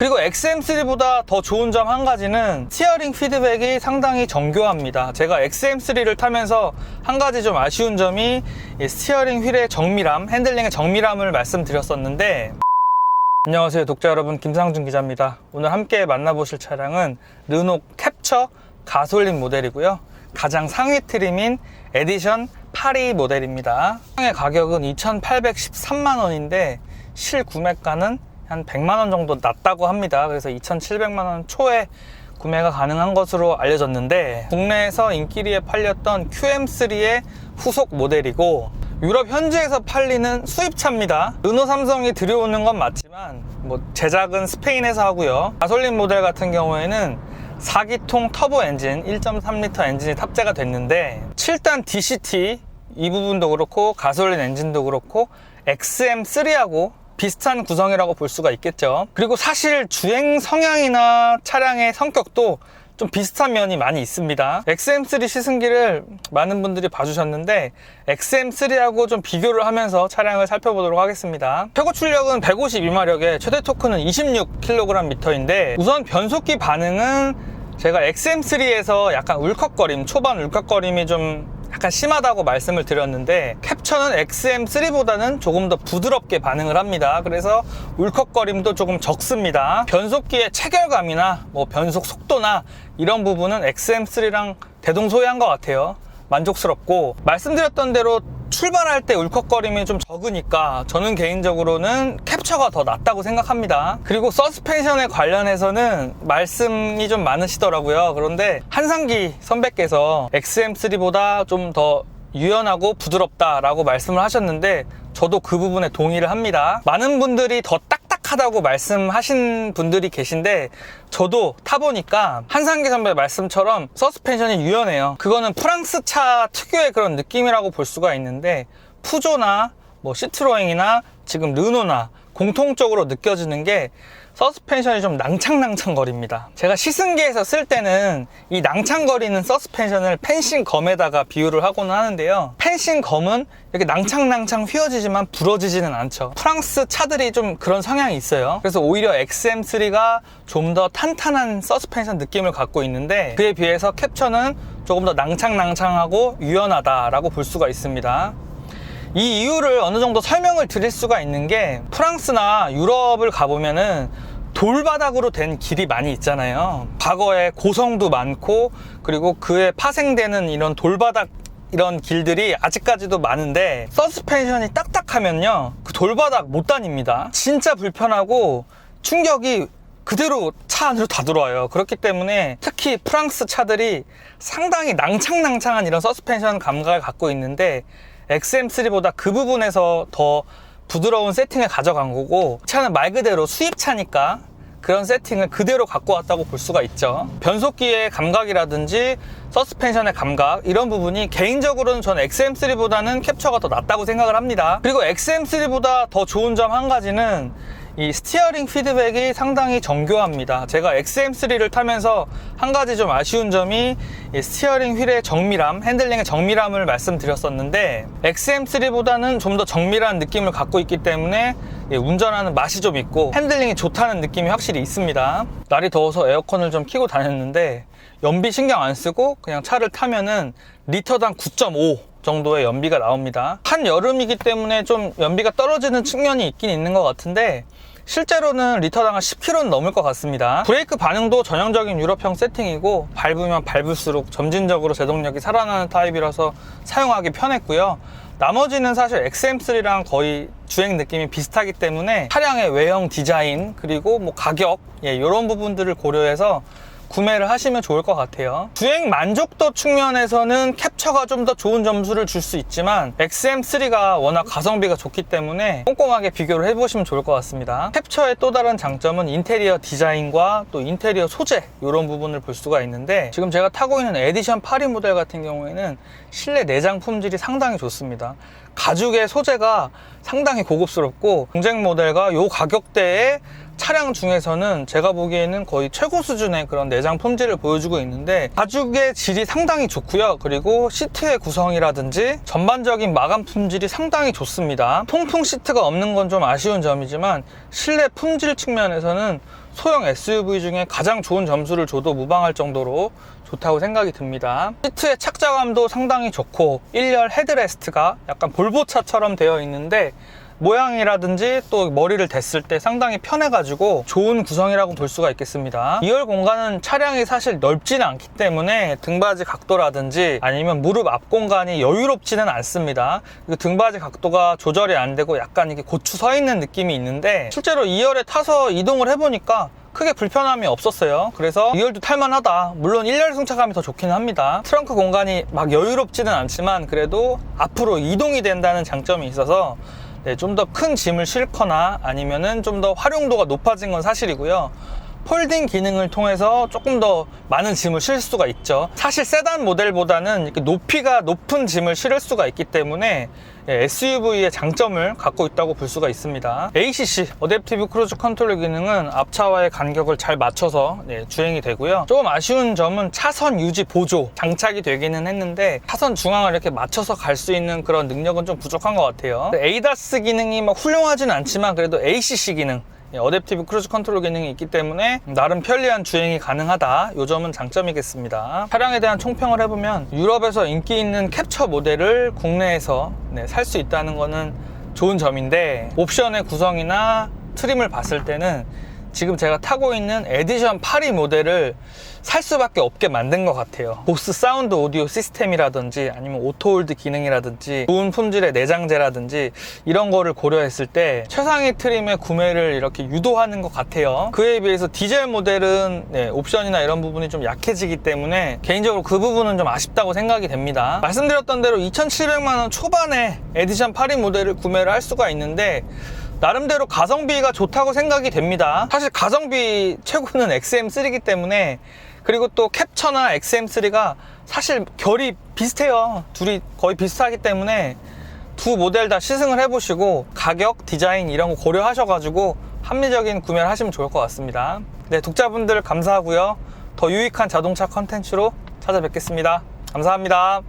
그리고 XM3보다 더 좋은 점 한 가지는 스티어링 피드백이 상당히 정교합니다. 제가 XM3를 타면서 한 가지 좀 아쉬운 점이 스티어링 휠의 정밀함, 핸들링의 정밀함을 말씀드렸었는데, 안녕하세요 독자 여러분, 김상준 기자입니다. 오늘 함께 만나보실 차량은 르노 캡처 가솔린 모델이고요, 가장 상위 트림인 에디션 파리 모델입니다. 차량의 가격은 2,813만원인데 실구매가는 한 100만원 정도 낮다고 합니다. 그래서 2,700만원 초에 구매가 가능한 것으로 알려졌는데, 국내에서 인기리에 팔렸던 QM3의 후속 모델이고 유럽 현지에서 팔리는 수입차입니다. 르노 삼성이 들여오는 건 맞지만 제작은 스페인에서 하고요. 가솔린 모델 같은 경우에는 4기통 터보 엔진 1.3L 엔진이 탑재가 됐는데, 7단 DCT 이 부분도 그렇고 가솔린 엔진도 그렇고 XM3하고 비슷한 구성이라고 볼 수가 있겠죠. 그리고 사실 주행 성향이나 차량의 성격도 좀 비슷한 면이 많이 있습니다. XM3 시승기를 많은 분들이 봐주셨는데 XM3하고 좀 비교를 하면서 차량을 살펴보도록 하겠습니다. 최고 출력은 152마력에 최대 토크는 26kgm인데, 우선 변속기 반응은 제가 XM3에서 약간 울컥거림, 초반 울컥거림이 좀 약간 심하다고 말씀을 드렸는데, 캡처는 XM3보다는 조금 더 부드럽게 반응을 합니다. 그래서 울컥거림도 조금 적습니다. 변속기의 체결감이나 변속 속도나 이런 부분은 XM3랑 대동소이한 것 같아요. 만족스럽고, 말씀드렸던 대로 출발할 때 울컥거림이 좀 적으니까 저는 개인적으로는 캡처가 더 낫다고 생각합니다. 그리고 서스펜션에 관련해서는 말씀이 좀 많으시더라고요. 그런데 한상기 선배께서 XM3보다 좀 더 유연하고 부드럽다라고 말씀을 하셨는데, 저도 그 부분에 동의를 합니다. 많은 분들이 더 딱딱하다고 말씀하신 분들이 계신데, 저도 타보니까 한상기 선배 말씀처럼 서스펜션이 유연해요. 그거는 프랑스 차 특유의 그런 느낌이라고 볼 수가 있는데, 푸조나 시트로행이나 지금 르노나 공통적으로 느껴지는 게 서스펜션이 좀 낭창낭창거립니다. 제가 시승기에서 쓸 때는 이 낭창거리는 서스펜션을 펜싱 검에다가 비유를 하고는 하는데요, 펜싱 검은 이렇게 낭창낭창 휘어지지만 부러지지는 않죠. 프랑스 차들이 좀 그런 성향이 있어요. 그래서 오히려 XM3가 좀 더 탄탄한 서스펜션 느낌을 갖고 있는데, 그에 비해서 캡처는 조금 더 낭창낭창하고 유연하다라고 볼 수가 있습니다. 이 이유를 어느 정도 설명을 드릴 수가 있는 게, 프랑스나 유럽을 가보면은 돌바닥으로 된 길이 많이 있잖아요. 과거에 고성도 많고, 그리고 그에 파생되는 이런 돌바닥 이런 길들이 아직까지도 많은데, 서스펜션이 딱딱하면요 그 돌바닥 못 다닙니다. 진짜 불편하고 충격이 그대로 차 안으로 다 들어와요. 그렇기 때문에 특히 프랑스 차들이 상당히 낭창낭창한 이런 서스펜션 감각을 갖고 있는데, XM3보다 그 부분에서 더 부드러운 세팅을 가져간 거고, 차는 말 그대로 수입차니까 그런 세팅을 그대로 갖고 왔다고 볼 수가 있죠. 변속기의 감각이라든지 서스펜션의 감각, 이런 부분이 개인적으로는 전 XM3보다는 캡처가 더 낫다고 생각을 합니다. 그리고 XM3보다 더 좋은 점 한 가지는 이 스티어링 피드백이 상당히 정교합니다. 제가 XM3를 타면서 한 가지 좀 아쉬운 점이 이 스티어링 휠의 정밀함, 핸들링의 정밀함을 말씀드렸었는데, XM3보다는 좀 더 정밀한 느낌을 갖고 있기 때문에 운전하는 맛이 좀 있고 핸들링이 좋다는 느낌이 확실히 있습니다. 날이 더워서 에어컨을 좀 켜고 다녔는데, 연비 신경 안 쓰고 그냥 차를 타면은 리터당 9.5 정도의 연비가 나옵니다. 한여름이기 때문에 좀 연비가 떨어지는 측면이 있긴 있는 것 같은데, 실제로는 리터당 한 10km는 넘을 것 같습니다. 브레이크 반응도 전형적인 유럽형 세팅이고, 밟으면 밟을수록 점진적으로 제동력이 살아나는 타입이라서 사용하기 편했고요. 나머지는 사실 XM3랑 거의 주행 느낌이 비슷하기 때문에 차량의 외형 디자인, 그리고 가격, 이런 부분들을 고려해서 구매를 하시면 좋을 것 같아요. 주행 만족도 측면에서는 캡처가 좀 더 좋은 점수를 줄 수 있지만, XM3가 워낙 가성비가 좋기 때문에 꼼꼼하게 비교를 해보시면 좋을 것 같습니다. 캡처의 또 다른 장점은 인테리어 디자인과 또 인테리어 소재, 이런 부분을 볼 수가 있는데, 지금 제가 타고 있는 에디션 파리 모델 같은 경우에는 실내 내장 품질이 상당히 좋습니다. 가죽의 소재가 상당히 고급스럽고, 경쟁 모델과 이 가격대에 차량 중에서는 제가 보기에는 거의 최고 수준의 그런 내장 품질을 보여주고 있는데, 가죽의 질이 상당히 좋고요. 그리고 시트의 구성이라든지 전반적인 마감 품질이 상당히 좋습니다. 통풍 시트가 없는 건 좀 아쉬운 점이지만 실내 품질 측면에서는 소형 SUV 중에 가장 좋은 점수를 줘도 무방할 정도로 좋다고 생각이 듭니다. 시트의 착자감도 상당히 좋고 1열 헤드레스트가 약간 볼보차처럼 되어 있는데 모양이라든지 또 머리를 댔을 때 상당히 편해가지고 좋은 구성이라고 볼 수가 있겠습니다. 2열 공간은 차량이 사실 넓지는 않기 때문에 등받이 각도라든지 아니면 무릎 앞 공간이 여유롭지는 않습니다. 등받이 각도가 조절이 안 되고 약간 이게 고추 서 있는 느낌이 있는데 실제로 2열에 타서 이동을 해보니까 크게 불편함이 없었어요. 그래서 2열도 탈만하다. 물론 1열 승차감이 더 좋기는 합니다. 트렁크 공간이 막 여유롭지는 않지만 그래도 앞으로 이동이 된다는 장점이 있어서 좀 더 큰 짐을 싣거나 아니면은 좀 더 활용도가 높아진 건 사실이고요. 폴딩 기능을 통해서 조금 더 많은 짐을 실 수가 있죠. 사실 세단 모델보다는 이렇게 높이가 높은 짐을 실을 수가 있기 때문에 SUV의 장점을 갖고 있다고 볼 수가 있습니다. ACC, 어댑티브 크루즈 컨트롤 기능은 앞차와의 간격을 잘 맞춰서 주행이 되고요. 조금 아쉬운 점은 차선 유지 보조 장착이 되기는 했는데 차선 중앙을 이렇게 맞춰서 갈 수 있는 그런 능력은 좀 부족한 것 같아요. ADAS 기능이 막 훌륭하지는 않지만 그래도 ACC 기능, 어댑티브 크루즈 컨트롤 기능이 있기 때문에 나름 편리한 주행이 가능하다. 이 점은 장점이겠습니다. 차량에 대한 총평을 해보면 유럽에서 인기 있는 캡처 모델을 국내에서 살 수 있다는 거는 좋은 점인데 옵션의 구성이나 트림을 봤을 때는 지금 제가 타고 있는 에디션 8위 모델을 살 수밖에 없게 만든 것 같아요. 보스 사운드 오디오 시스템이라든지 아니면 오토홀드 기능이라든지 좋은 품질의 내장재라든지 이런 거를 고려했을 때 최상위 트림의 구매를 이렇게 유도하는 것 같아요. 그에 비해서 디젤 모델은 옵션이나 이런 부분이 좀 약해지기 때문에 개인적으로 그 부분은 좀 아쉽다고 생각이 됩니다. 말씀드렸던 대로 2,700만 원 초반에 에디션 8위 모델을 구매를 할 수가 있는데 나름대로 가성비가 좋다고 생각이 됩니다. 사실 가성비 최고는 XM3이기 때문에 그리고 또 캡처나 XM3가 사실 결이 비슷해요. 둘이 거의 비슷하기 때문에 두 모델 다 시승을 해보시고 가격, 디자인 이런 거 고려하셔가지고 합리적인 구매를 하시면 좋을 것 같습니다. 네, 독자분들 감사하고요. 더 유익한 자동차 컨텐츠로 찾아뵙겠습니다. 감사합니다.